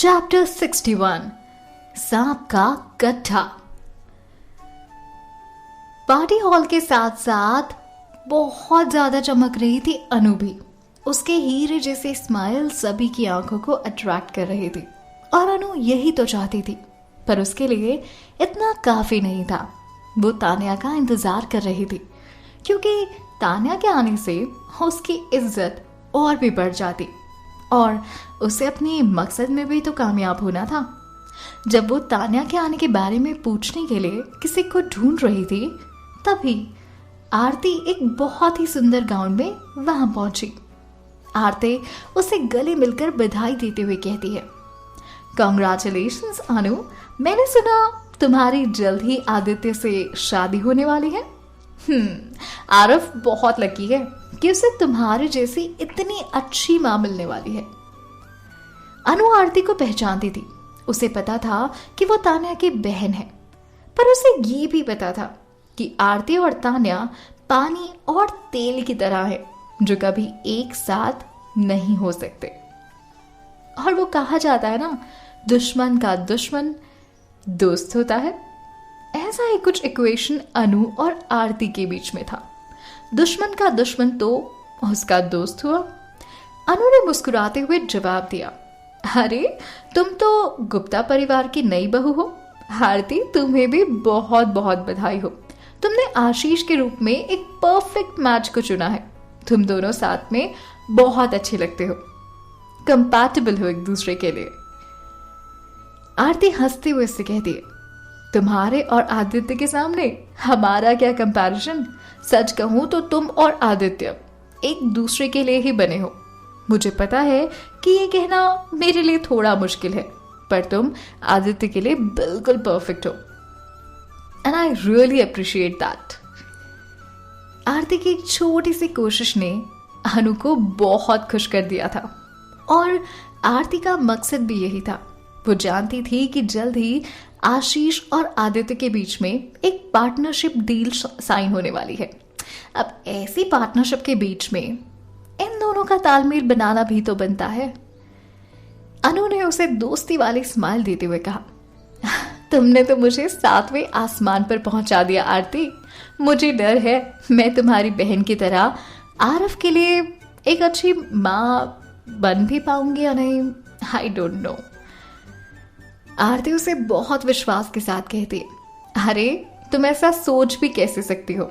Chapter 61 सांप का गड्ढा। पार्टी हॉल के साथ साथ बहुत ज्यादा चमक रही थी अनु भी। उसके हीरे जैसे स्माइल सभी की आंखों को अट्रैक्ट कर रही थी और अनु यही तो चाहती थी, पर उसके लिए इतना काफी नहीं था। वो तान्या का इंतजार कर रही थी क्योंकि तान्या के आने से उसकी इज्जत और भी बढ़ जाती और उसे अपने मकसद में भी तो कामयाब होना था। जब वो तान्या के आने के बारे में पूछने के लिए किसी को ढूंढ रही थी, तभी आरती एक बहुत ही सुंदर गाउन में वहां पहुंची। आरती उसे गले मिलकर बधाई देते हुए कहती है, कांग्रेचुलेशंस अनु, मैंने सुना तुम्हारी जल्द ही आदित्य से शादी होने वाली है। आरफ बहुत लकी है कि उसे तुम्हारे जैसी इतनी अच्छी मां मिलने वाली है। अनु आरती को पहचानती थी। उसे पता था कि वो तान्या की बहन है, पर उसे ये भी पता था कि आरती और तान्या पानी और तेल की तरह है जो कभी एक साथ नहीं हो सकते। और वो कहा जाता है ना, दुश्मन का दुश्मन दोस्त होता है। ऐसा ही कुछ इक्वेशन अनु और आरती के बीच में था। दुश्मन का दुश्मन तो उसका दोस्त हुआ। अनु ने मुस्कुराते हुए जवाब दिया, अरे तुम तो गुप्ता परिवार की नई बहू हो। आरती, तुम्हें भी बहुत बहुत बधाई हो। तुमने आशीष के रूप में एक परफेक्ट मैच को चुना है। तुम दोनों साथ में बहुत अच्छे लगते हो, कंपैटिबल हो एक दूसरे के लिए। आरती हंसते हुए उससे कहती है, तुम्हारे और आदित्य के सामने हमारा क्या कंपैरिजन। सच कहूं तो तुम और आदित्य एक दूसरे के लिए ही बने हो। मुझे पता है कि ये कहना मेरे लिए थोड़ा मुश्किल है, पर तुम आदित्य के लिए बिल्कुल परफेक्ट हो and I really appreciate that. Aarti की एक छोटी सी कोशिश ने अनु को बहुत खुश कर दिया था और आरती का मकसद भी यही था। वो जानती थी कि जल्द ही आशीष और आदित्य के बीच में एक पार्टनरशिप डील साइन होने वाली है। अब ऐसी पार्टनरशिप के बीच में इन दोनों का तालमेल बनाना भी तो बनता है। अनु ने उसे दोस्ती वाली स्माइल देते हुए कहा, तुमने तो मुझे 7वें आसमान पर पहुंचा दिया आरती। मुझे डर है मैं तुम्हारी बहन की तरह आरफ के लिए एक अच्छी मां बन भी पाऊंगी या नहीं, आई डोंट नो। आरती उसे बहुत विश्वास के साथ कहती है, अरे तुम ऐसा सोच भी कैसे सकती हो।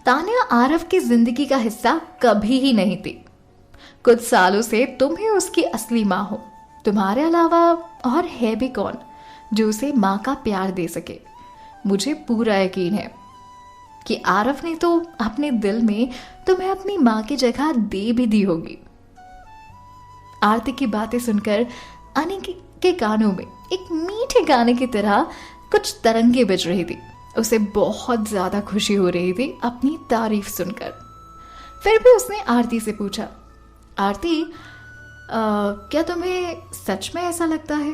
तान्या आरफ की जिंदगी का हिस्सा कभी ही नहीं थी। कुछ सालों से तुम ही उसकी असली माँ हो। तुम्हारे अलावा और है भी कौन जो उसे माँ का प्यार दे सके। मुझे पूरा यकीन है कि आरफ ने तो अपने दिल में तुम्हें अपनी माँ की जगह दे भी दी होगी। आरती की बातें सुनकर अनु के कानों में एक मीठे गाने की तरह कुछ तरंगे बज रही थी। उसे बहुत ज्यादा खुशी हो रही थी अपनी तारीफ सुनकर। फिर भी उसने आरती से पूछा, आरती क्या तुम्हें सच में ऐसा लगता है?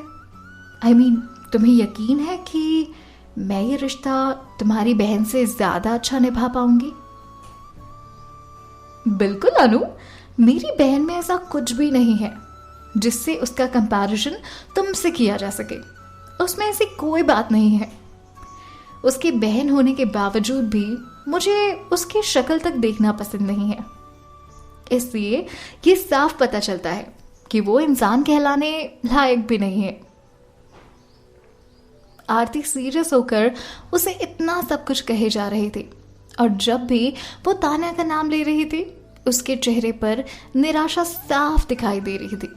आई मीन, तुम्हें यकीन है कि मैं ये रिश्ता तुम्हारी बहन से ज्यादा अच्छा निभा पाऊंगी? बिल्कुल अनु, मेरी बहन में ऐसा कुछ भी नहीं है जिससे उसका कंपैरिजन तुमसे किया जा सके। उसमें ऐसी कोई बात नहीं है। उसकी बहन होने के बावजूद भी मुझे उसकी शक्ल तक देखना पसंद नहीं है। इसलिए ये साफ पता चलता है कि वो इंसान कहलाने लायक भी नहीं है। आरती सीरियस होकर उसे इतना सब कुछ कहे जा रही थी और जब भी वो तान्या का नाम ले रही थी, उसके चेहरे पर निराशा साफ दिखाई दे रही थी।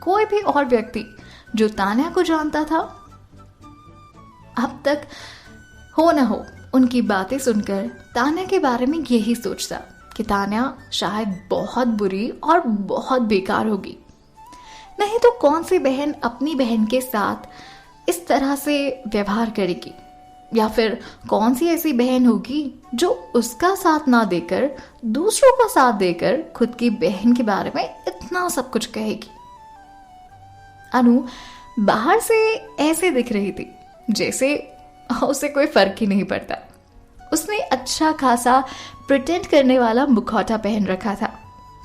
कोई भी और व्यक्ति जो तान्या को जानता था, अब तक हो न हो उनकी बातें सुनकर तान्या के बारे में यही सोचता कि तान्या शायद बहुत बुरी और बहुत बेकार होगी। नहीं तो कौन सी बहन अपनी बहन के साथ इस तरह से व्यवहार करेगी, या फिर कौन सी ऐसी बहन होगी जो उसका साथ ना देकर दूसरों का साथ देकर खुद की बहन के बारे में इतना सब कुछ कहेगी। अनु बाहर से ऐसे दिख रही थी जैसे उसे कोई फर्क ही नहीं पड़ता। उसने अच्छा खासा प्रिटेंड करने वाला मुखौटा पहन रखा था,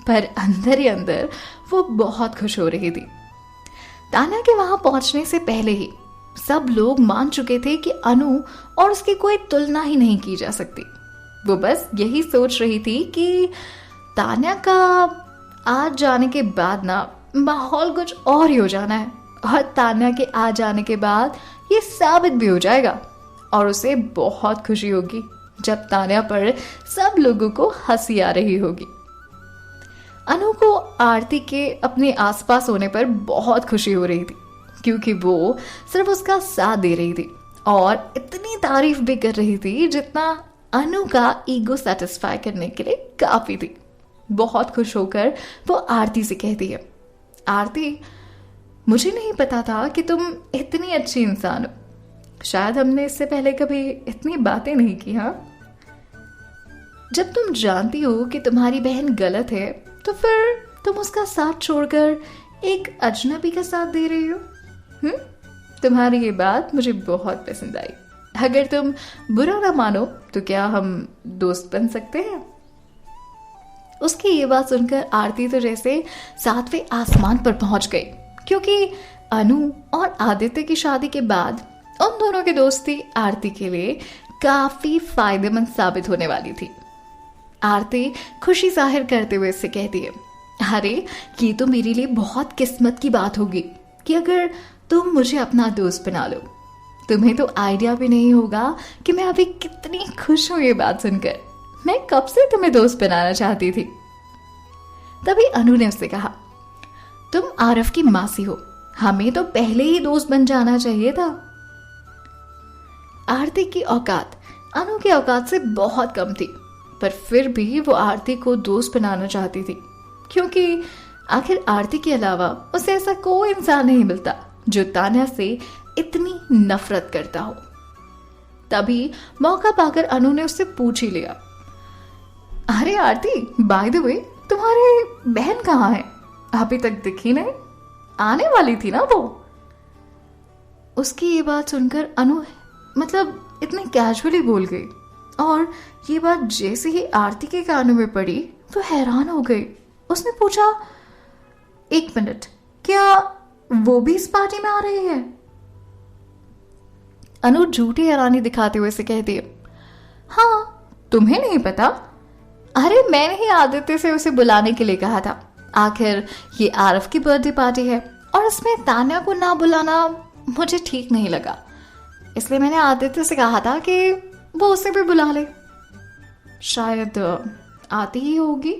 पर अंदर ही अंदर वो बहुत खुश हो रही थी। तान्या के वहां पहुंचने से पहले ही सब लोग मान चुके थे कि अनु और उसकी कोई तुलना ही नहीं की जा सकती। वो बस यही सोच रही थी कि तान्या का आज जाने के बाद ना माहौल कुछ और ही हो जाना है, और तान्या के आ जाने के बाद ये साबित भी हो जाएगा और उसे बहुत खुशी होगी जब तान्या पर सब लोगों को हंसी आ रही होगी। अनु को आरती के अपने आसपास होने पर बहुत खुशी हो रही थी, क्योंकि वो सिर्फ उसका साथ दे रही थी और इतनी तारीफ भी कर रही थी जितना अनु का ईगो सेटिस्फाई करने के लिए काफी थी। बहुत खुश होकर वो आरती से कहती है, आरती, मुझे नहीं पता था कि तुम इतनी अच्छी इंसान हो। शायद हमने इससे पहले कभी इतनी बातें नहीं की। हाँ, जब तुम जानती हो कि तुम्हारी बहन गलत है तो फिर तुम उसका साथ छोड़कर एक अजनबी का साथ दे रही हो। तुम्हारी ये बात मुझे बहुत पसंद आई। अगर तुम बुरा ना मानो तो क्या हम दोस्त बन सकते हैं? उसकी ये बात सुनकर आरती तो जैसे सातवें आसमान पर पहुंच गई, क्योंकि अनु और आदित्य की शादी के बाद उन दोनों की दोस्ती आरती के लिए काफी फायदेमंद साबित होने वाली थी। आरती खुशी जाहिर करते हुए इससे कहती है, अरे ये तो मेरे लिए बहुत किस्मत की बात होगी कि अगर तुम मुझे अपना दोस्त बना लो। तुम्हें तो आइडिया भी नहीं होगा कि मैं अभी कितनी खुश हूं ये बात सुनकर। मैं कब से तुम्हें दोस्त बनाना चाहती थी। तभी अनु ने उससे कहा, तुम आरफ की मासी हो, हमें तो पहले ही दोस्त बन जाना चाहिए था। आरती की औकात अनु की औकात से बहुत कम थी, पर फिर भी वो आरती को दोस्त बनाना चाहती थी, क्योंकि आखिर आरती के अलावा उसे ऐसा कोई इंसान नहीं मिलता जो तान्या से इतनी नफरत करता हो। तभी मौका पाकर अनु ने उससे पूछ ही लिया, अरे आरती, बाय द वे तुम्हारी बहन कहाँ है? अभी तक दिखी नहीं, आने वाली थी ना वो। उसकी ये बात सुनकर अनु मतलब इतने कैजुअली बोल गई, और ये बात जैसे ही आरती के कानों में पड़ी वो हैरान हो गई। उसने पूछा, एक मिनट, क्या वो भी इस पार्टी में आ रही है? अनु झूठी हैरानी दिखाते हुए से कहती है, हाँ, तुम्हें नहीं पता? अरे मैंने ही आदित्य से उसे बुलाने के लिए कहा था। आखिर ये आरफ की बर्थडे पार्टी है और इसमें तान्या को ना बुलाना मुझे ठीक नहीं लगा, इसलिए मैंने आदित्य से कहा था कि वो उसे भी बुला ले। शायद आती ही होगी।